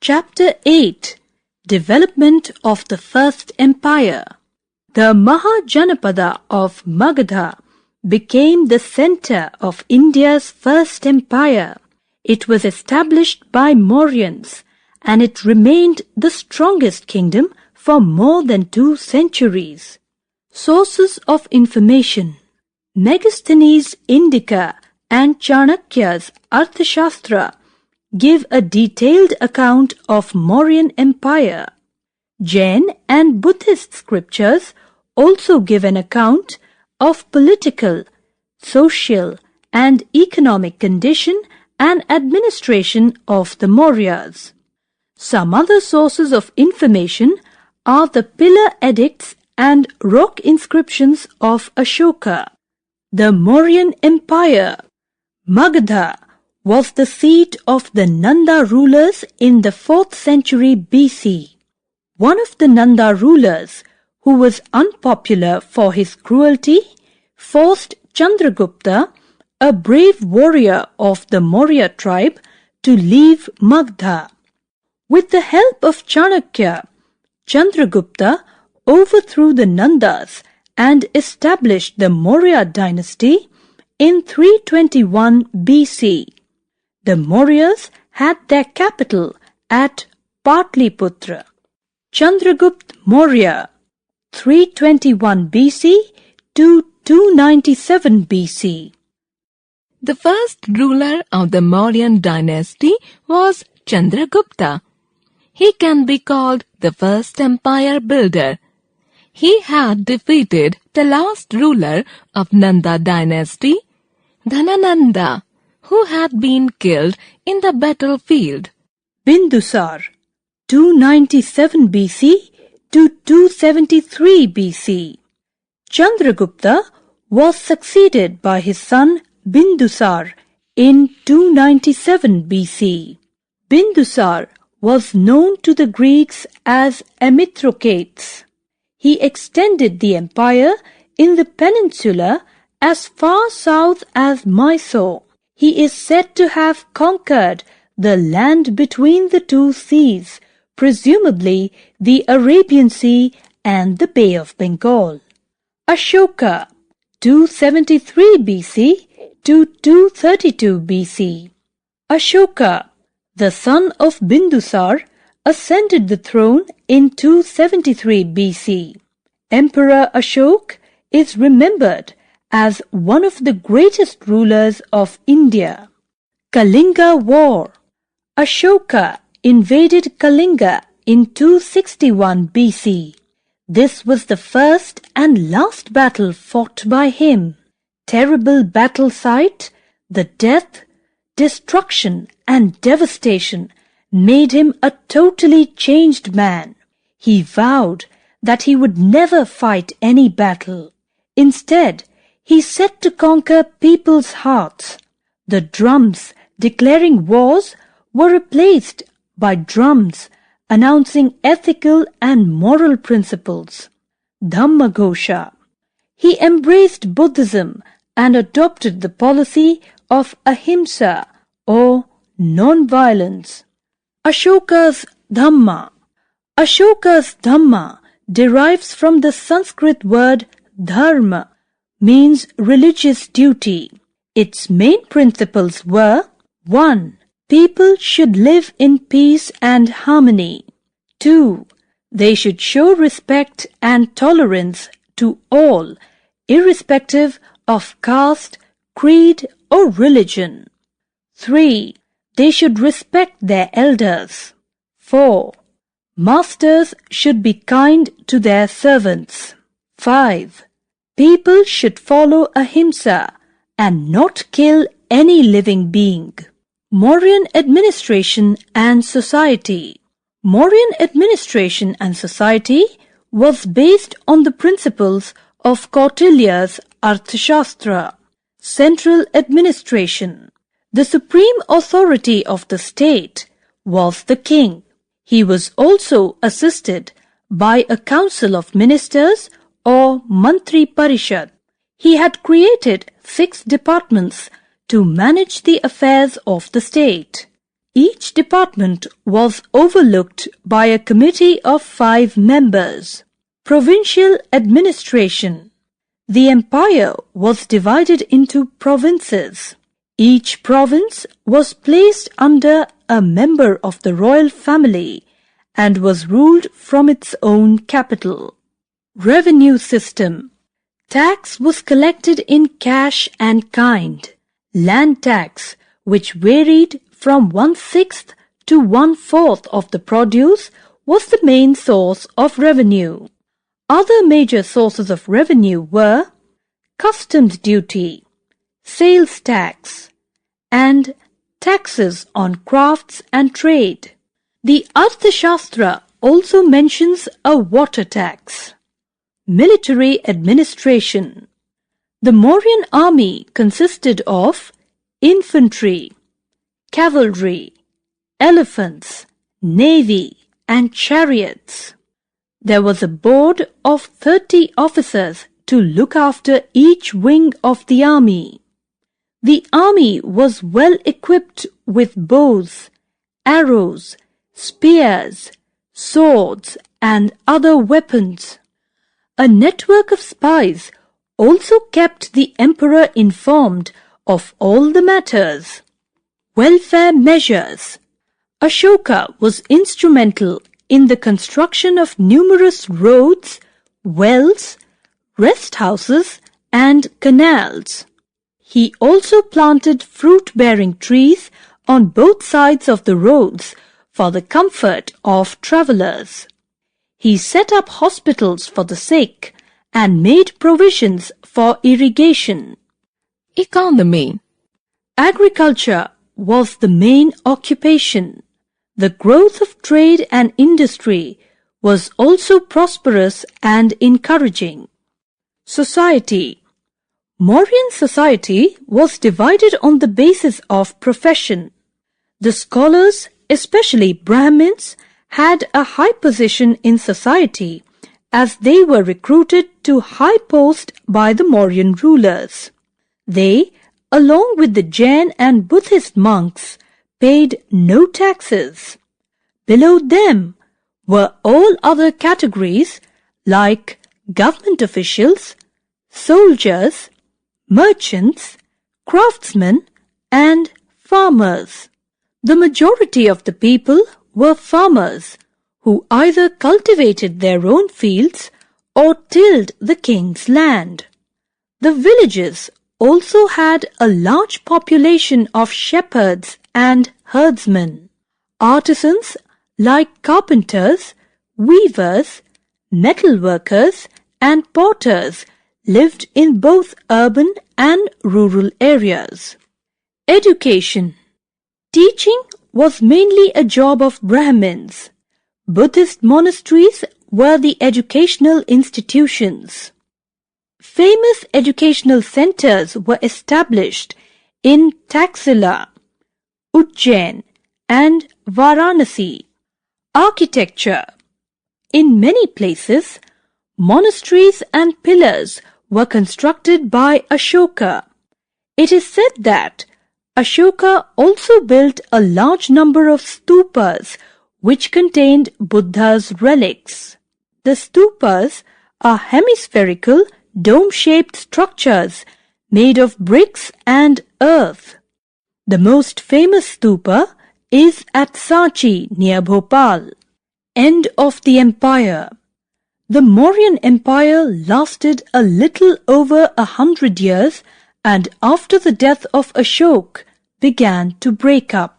Chapter 8 Development of the First Empire. The Mahajanapada of Magadha became the center of India's first empire. It was established by Mauryans and it remained the strongest kingdom for more than 2 centuries. Sources of information: Megasthenes Indica and Chanakya's Arthashastra give a detailed account of Mauryan Empire. Jain and Buddhist scriptures also give an account of political, social and economic condition and administration of the Mauryas. Some other sources of information are the pillar edicts and rock inscriptions of Ashoka. The Mauryan Empire. Magadha was the seat of the Nanda rulers in the 4th century BC. One of the Nanda rulers, who was unpopular for his cruelty, forced Chandragupta, a brave warrior of the Maurya tribe, to leave Magadha. With the help of Chanakya, Chandragupta overthrew the Nandas and established the Maurya dynasty in 321 BC. The Mauryas had their capital at Patliputra. Chandragupta Maurya, 321 BC to 297 BC. The first ruler of the Mauryan dynasty was Chandragupta. He can be called the first empire builder. He had defeated the last ruler of Nanda dynasty, Dhanananda, who had been killed in the battlefield. Bindusar, 297 BC to 273 BC. Chandragupta was succeeded by his son Bindusar in 297 BC. Bindusar was known to the Greeks as Amithrocates. He extended the empire in the peninsula as far south as Mysore. He is said to have conquered the land between the 2 seas, presumably the Arabian Sea and the Bay of Bengal. Ashoka, 273 BC to 232 BC. Ashoka, the son of Bindusar, ascended the throne in 273 BC. Emperor Ashoka is remembered as one of the greatest rulers of India. Kalinga War. Ashoka invaded Kalinga in 261 BC. This was the first and last battle fought by him. Terrible battle site, the death, destruction and devastation made him a totally changed man. He vowed that he would never fight any battle. Instead, he set to conquer people's hearts. The drums declaring wars were replaced by drums announcing ethical and moral principles. Dhammagosha. He embraced Buddhism and adopted the policy of ahimsa or non-violence. Ashoka's Dhamma. Ashoka's Dhamma derives from the Sanskrit word dharma, means religious duty. Its main principles were: 1. People should live in peace and harmony. 2. They should show respect and tolerance to all, irrespective of caste, creed, or religion. 3. They should respect their elders. 4. Masters should be kind to their servants. 5. People should follow ahimsa and not kill any living being. Mauryan administration and society. Mauryan administration and society was based on the principles of Kautilya's Arthashastra. Central administration. The supreme authority of the state was the king. He was also assisted by a council of ministers or Mantri Parishad. He had created 6 departments to manage the affairs of the state. Each department was overlooked by a committee of 5 members. Provincial administration. The empire was divided into provinces. Each province was placed under a member of the royal family and was ruled from its own capital. Revenue system. Tax was collected in cash and kind. Land tax, which varied from 1/6 to 1/4 of the produce, was the main source of revenue. Other major sources of revenue were customs duty, sales tax, and taxes on crafts and trade. The Arthashastra also mentions a water tax. Military administration. The Mauryan army consisted of infantry, cavalry, elephants, navy, and chariots. There was a board of 30 officers to look after each wing of the army. The army was well equipped with bows, arrows, spears, swords, and other weapons. A network of spies also kept the emperor informed of all the matters. Welfare measures. Ashoka was instrumental in the construction of numerous roads, wells, rest houses, and canals. He also planted fruit-bearing trees on both sides of the roads for the comfort of travelers. He set up hospitals for the sick and made provisions for irrigation. Economy. Agriculture was the main occupation. The growth of trade and industry was also prosperous and encouraging. Society. Mauryan society was divided on the basis of profession. The scholars, especially Brahmins, had a high position in society as they were recruited to high post by the Mauryan rulers. They, along with the Jain and Buddhist monks, paid no taxes. Below them were all other categories like government officials, soldiers, merchants, craftsmen, and farmers. The majority of the people were farmers who either cultivated their own fields or tilled the king's land. The villages also had a large population of shepherds and herdsmen. Artisans like carpenters, weavers, metalworkers, and potters lived in both urban and rural areas. Education. Teaching was mainly a job of Brahmins. Buddhist monasteries were the educational institutions. Famous educational centers were established in Taxila, Ujjain, and Varanasi. Architecture. In many places, monasteries and pillars were constructed by Ashoka. It is said that Ashoka also built a large number of stupas which contained Buddha's relics. The stupas are hemispherical, dome-shaped structures made of bricks and earth. The most famous stupa is at Sanchi near Bhopal. End of the empire. The Mauryan Empire lasted a little over 100 years and after the death of Ashoka began to break up.